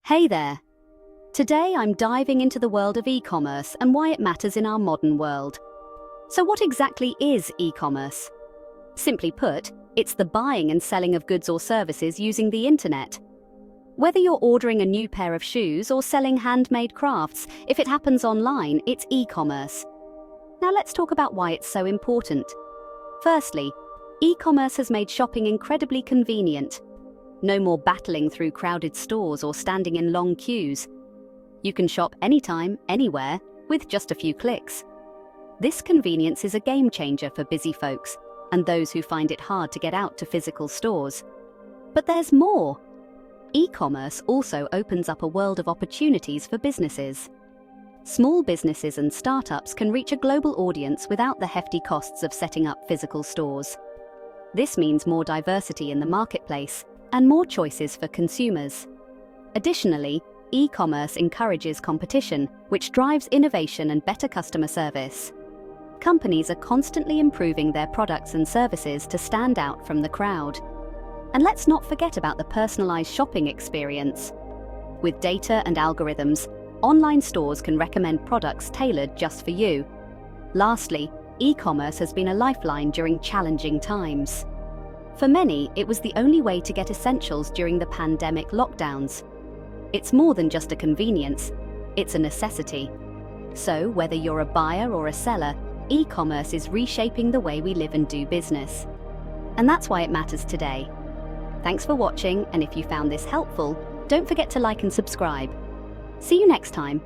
Hey there! Today I'm diving into the world of e-commerce and why it matters in our modern world. So what exactly is e-commerce? Simply put, it's the buying and selling of goods or services using the internet. Whether you're ordering a new pair of shoes or selling handmade crafts, if it happens online, it's e-commerce. Now let's talk about why it's so important. Firstly, e-commerce has made shopping incredibly convenient. No more battling through crowded stores or standing in long queues. You can shop anytime, anywhere, with just a few clicks. This convenience is a game changer for busy folks and those who find it hard to get out to physical stores. But there's more. E-commerce also opens up a world of opportunities for businesses. Small businesses and startups can reach a global audience without the hefty costs of setting up physical stores. This means more diversity in the marketplace and more choices for consumers. Additionally, e-commerce encourages competition, which drives innovation and better customer service. Companies are constantly improving their products and services to stand out from the crowd. And let's not forget about the personalized shopping experience. With data and algorithms, online stores can recommend products tailored just for you. Lastly, e-commerce has been a lifeline during challenging times. For many, it was the only way to get essentials during the pandemic lockdowns. It's more than just a convenience, it's a necessity. So, whether you're a buyer or a seller, e-commerce is reshaping the way we live and do business. And that's why it matters today. Thanks for watching, and if you found this helpful, don't forget to like and subscribe. See you next time.